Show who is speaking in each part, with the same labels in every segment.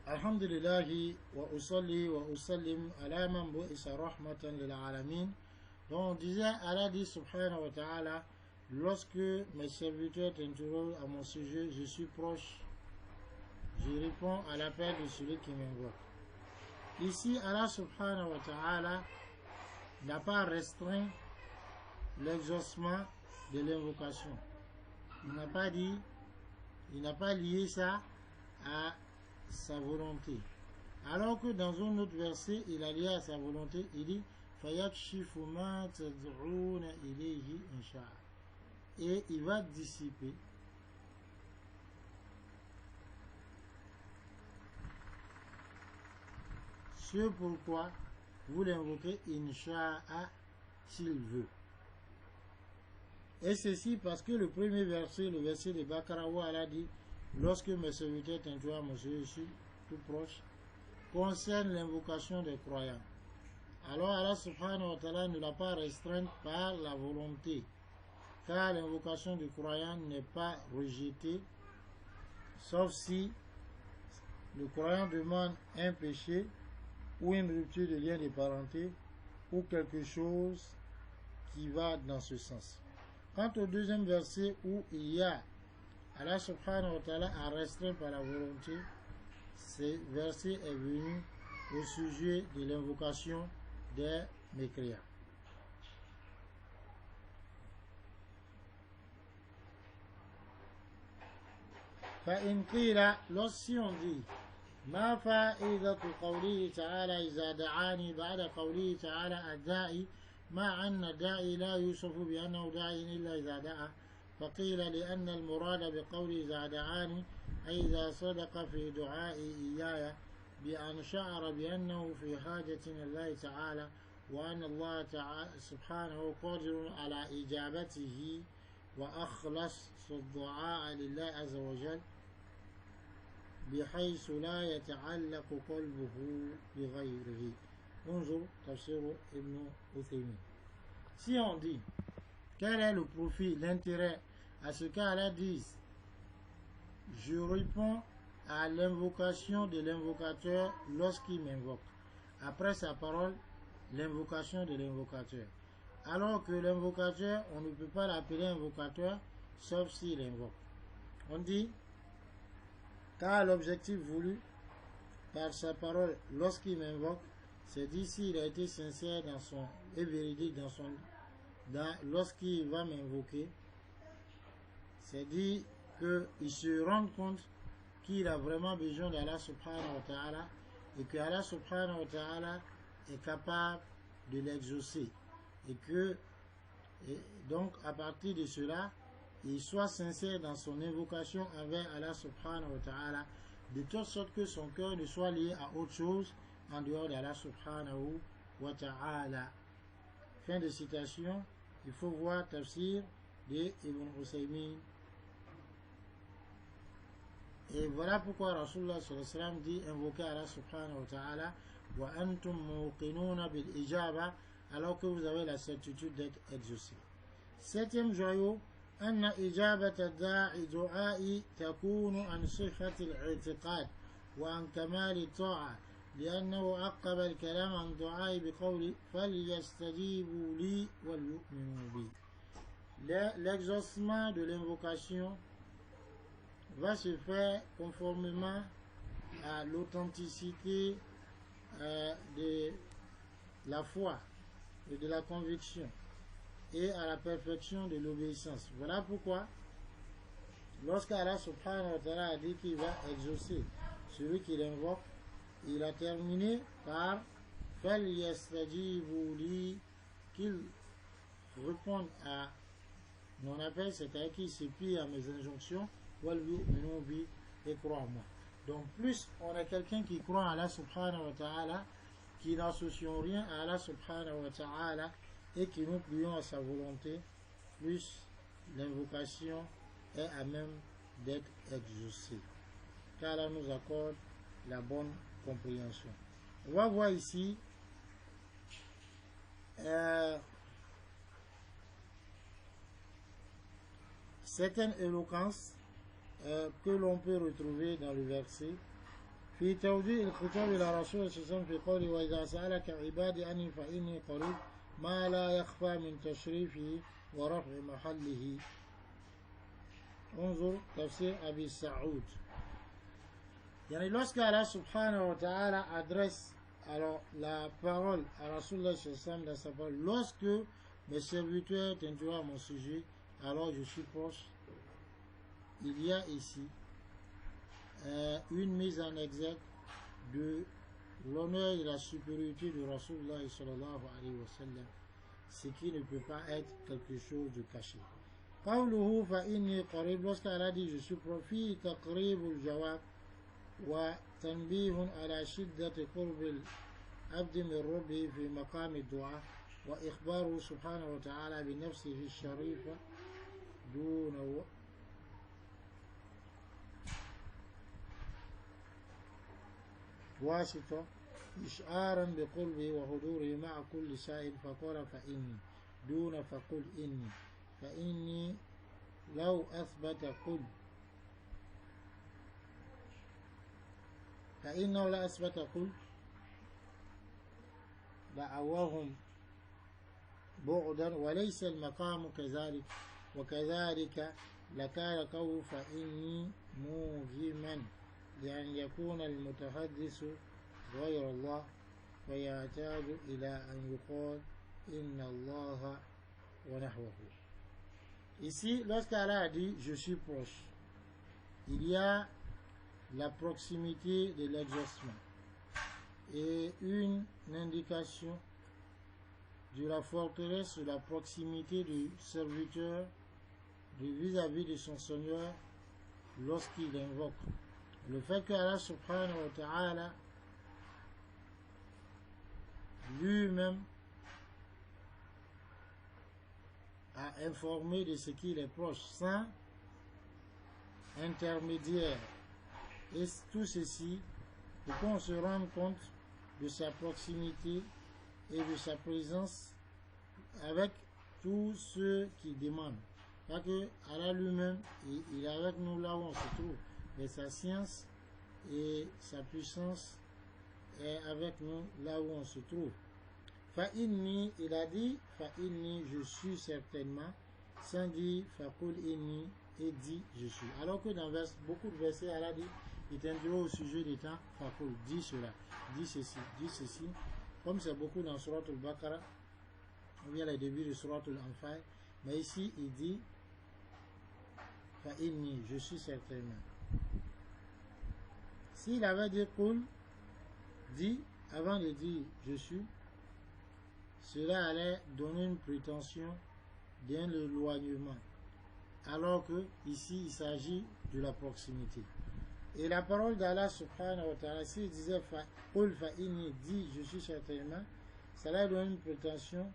Speaker 1: Alhamdulillahi wa usalli wa usallim ala man bu'isa rahmatan lil alamin. Donc on disait, Allah dit subhanahu wa ta'ala, lorsque mes serviteurs t'interrogent à mon sujet, je suis proche, je réponds à l'appel de celui qui m'invoque. Ici, Allah subhanahu wa ta'ala n'a pas restreint l'exaucement de l'invocation. Il n'a pas dit, il n'a pas lié ça à sa volonté. Alors que dans un autre verset, il a lié à sa volonté, il dit فَيَكْشِفُ مَا تَدْعُونَ إِلَيْهِ إِنْ شَاءَ. Et il va dissiper ce pourquoi vous l'invoquez Insha'A, s'il veut. Et ceci parce que le premier verset, le verset de Baqarah, où Allah dit lorsque mes serviteurs t'interrogent, monsieur, je suis tout proche, concerne l'invocation des croyants. Alors Allah subhanahu wa ta'ala ne l'a pas restreinte par la volonté, car l'invocation du croyant n'est pas rejetée, sauf si le croyant demande un péché ou une rupture de lien de parenté ou quelque chose qui va dans ce sens. Quant au deuxième verset où il y a Allah subhanahu wa ta'ala a restreint par la volonté, ce verset est venu au sujet de l'invocation des mécréants. فإن قيل, lorsqu'on on dit ما فائدة قوله تعالى إذا دعاني بعد قوله تعالى الداعي مع أن الداعي لا يوصف بأنه داعي إلا إذا دعا، فقيل لأن المراد بقوله إذا دعاني أي إذا صدق في دعائي إياي بأن شعر بأنه في حاجة إلى الله تعالى وأن الله تعالى سبحانه قادر على إجابته وأخلص الدعاء لله عز وجل بحيث لا يتعلق قلبه بغيره. Bonjour, Tafsir Ibn Uthaymin. Si on dit quel est le profit, l'intérêt à ce qu'Allah dise je réponds à l'invocation de l'invocateur lorsqu'il m'invoque, après sa parole, l'invocation de l'invocateur, alors que l'invocateur, on ne peut pas l'appeler invocateur sauf s'il invoque. On dit car l'objectif voulu par sa parole lorsqu'il m'invoque, c'est dit s'il a été sincère dans son et véridique lorsqu'il va m'invoquer, c'est dit qu'il se rende compte qu'il a vraiment besoin d'Allah subhanahu wa ta'ala et que Allah subhanahu wa ta'ala est capable de l'exaucer et donc à partir de cela il soit sincère dans son invocation envers Allah subhanahu wa ta'ala, de telle sorte que son cœur ne soit lié à autre chose en dehors d'Allah subhanahu wa ta'ala. Fin de citation. Il faut voir Tafsir de Ibn Uthaymin. Et voilà pourquoi Rasulullah sallallahu alayhi wa sallam dit invoquer Allah subhanahu wa ta'ala wa antum muqinuna bil ijaba, alors que vous avez la certitude d'être exaucé. Septième joyau, أن إجابة الداعي دعائي تكون عن صحة الاعتقاد وعن كمال الطاعة، لأنه عقب الكلام عن دعائي بقوله فليستجيبوا لي وليؤمنوا بي. L'exaucement de l'invocation va se faire conformément à l'authenticité de la foi et de la conviction et à la perfection de l'obéissance. Voilà pourquoi lorsqu'Allah subhanahu wa ta'ala a dit qu'il va exaucer celui qui l'invoque, il a terminé par فَلْيَسْتَجِيبُوا لِي, qu'il réponde à mon appel, c'est-à-dire qu'il se plie à mes injonctions, وَلْيُؤْمِنُوا بِي, et croit en moi. Donc plus on est quelqu'un qui croit à Allah subhanahu wa ta'ala, qui n'associons rien à Allah subhanahu wa ta'ala et qui nous plions à sa volonté, plus l'invocation est à même d'être exaucée, car Allah nous accorde la bonne compréhension. On va voir ici certaines éloquences que l'on peut retrouver dans le verset في توجيه الخطاب إلى رسول الله صلى الله عليه وسلم في قوله وإذا سألك عبادي عني فإني قريب ما لا يخفى من تشريفه ورفع محله. انظر تفسير أبي سعود. Yani lorsque Allah subhanahu wa ta'ala adresse alors la parole à Rasulullah sallallahu alayhi wa sallam dans sa parole, lorsque mes serviteurs t'interrogent à mon sujet, alors je suis proche. Il y a ici une mise en exergue de l'honneur et la supériorité de Rasulullah sallallahu alayhi wa sallam, ce qui ne peut pas être quelque chose de caché. قوله فإني قريب, lorsqu'Allah dit je suis proche, فيه تقريب الجواب وتنبيه على شدة قرب العبد من ربه في مقام الدعاء وإخباره سبحانه وتعالى بنفسه الشريفة دون واسطة إشعارا بقربه وحضوره مع كل سائل فقال فإني دون فقل إني فإني لو أثبت قل فإنه لا أثبت قل دعواهم بعدا وليس المقام كذلك وكذلك لكان قول فإني موهما لأن يكون المتحدث غير الله فيحتاج إلى أن يقال إن الله ونحوه. Ici, lorsqu'Allah a dit je suis proche, il y a la proximité de l'exaucement et une indication de la forteresse de la proximité du serviteur vis-à-vis de son Seigneur lorsqu'il invoque. Le fait que Allah subhanahu wa ta'ala lui-même a informé de ce qu'il est proche sans intermédiaire. Et tout ceci pour qu'on se rende compte de sa proximité et de sa présence avec tous ceux qui demandent. Parce que Allah lui-même, il est avec nous là où on se trouve. Mais sa science et sa puissance est avec nous là où on se trouve. Fa'inni, il a dit, fa'inni, je suis certainement, sans dire fa'kul inni, et dit je suis. Alors que dans beaucoup de versets, Allah dit, il t'interroge au sujet des temps, fa'kul, dis cela, dis ceci, dis ceci. Comme c'est beaucoup dans Surat al-Baqarah, ou bien les débuts de Surat al-Anfal, mais ici, il dit, fa'inni, je suis certainement. S'il avait dit Qul, dit, avant de dire je suis, cela allait donner une prétention d'un éloignement. Alors que ici il s'agit de la proximité. Et la parole d'Allah subhanahu wa ta'ala, s'il disait Qul fa'inni, dit je suis certainement, cela donne une prétention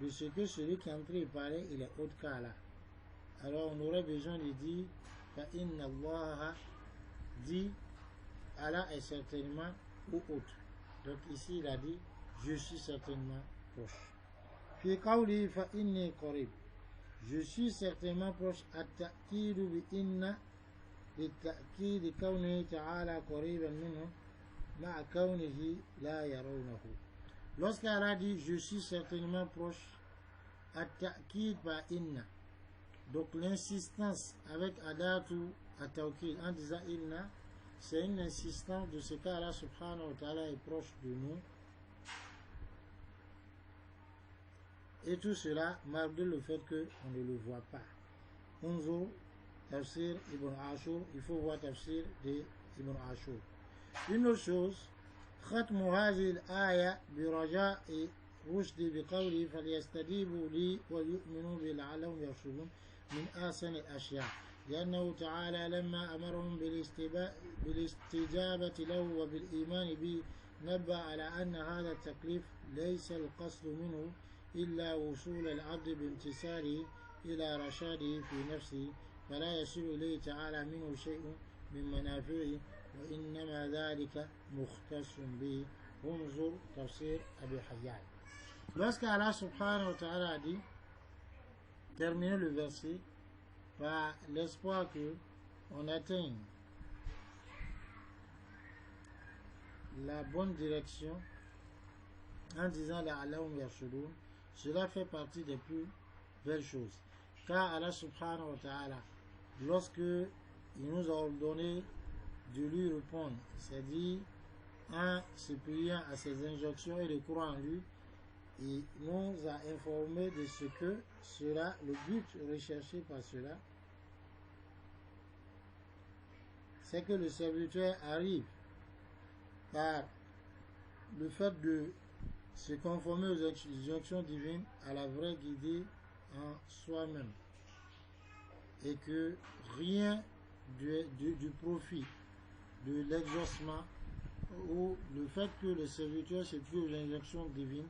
Speaker 1: de ce que celui qui est en train de parler, il est autre qu'Allah. Alors on aurait besoin de dire fa'inna Allah, dit Allah est certainement ou autre. Donc ici il a dit je suis certainement proche. Fi qawli fa inni qarib, je suis certainement proche. At-ta'kid bi inna li-ta'kid kawnihi ta'ala qariban minhu ma'a kawnihi la yarawnahu. Lorsqu'Allah dit je suis certainement proche, at-ta'kid par inna, donc l'insistance avec adatu at-tawkid en disant inna, c'est une insistance de ce qu'Allah subhanahu wa ta'ala est proche de nous. Et tout cela malgré le fait qu'on ne le voit pas. Unzur Tafsir Ibn Ashur, il faut voir Tafsir de Ibn Ashur. Une autre chose, ختم هذه الآية برجاء رشد بقوله فليستجيبوا لي ويؤمنوا بي لعلهم يرشدون من أحسن الأشياء، لأنه تعالى لما أمرهم بالاستجابة له وبالإيمان به نبه على أن هذا التكليف ليس القصد منه إلا وصول العبد بامتثاله إلى رشاده في نفسه، فلا يصل إليه تعالى منه شيء من منافعه، وإنما ذلك مختص به. انظر تفسير أبي حيان. Lorsqu'Allah subhanahu wa ta'ala a dit, terminer le verset par l'espoir que on atteigne la bonne direction en disant la'allahum yarshudun, cela fait partie des plus belles choses. Car Allah subhanahu wa ta'ala, lorsque il nous a ordonné de lui répondre, c'est-à-dire en se pliant à ses injonctions et de croire en lui, il nous a informé de ce que cela, le but recherché par cela, c'est que le serviteur arrive par le fait de se conformer aux injonctions divines à la vraie guidée en soi-même, et que rien du profit de l'exaucement ou le fait que le serviteur se plie aux injonctions divines,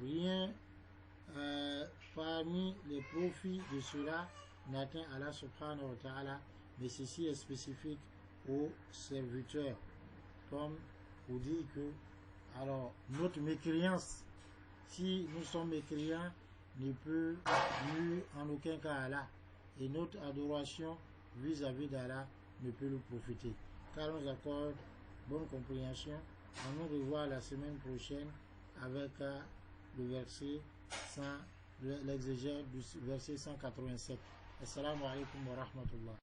Speaker 1: rien parmi les profits de cela n'atteint Allah subhanahu wa ta'ala, mais ceci est spécifique aux serviteurs, comme vous dit que alors notre mécréance, si nous sommes mécréants, ne peut nuire en aucun cas à Allah, et notre adoration vis-à-vis d'Allah ne peut nous profiter. Car nous accorde bonne compréhension. À nous revoir la semaine prochaine avec le verset 100, l'exégèse du verset 187. Assalamu alaikum wa rahmatullah.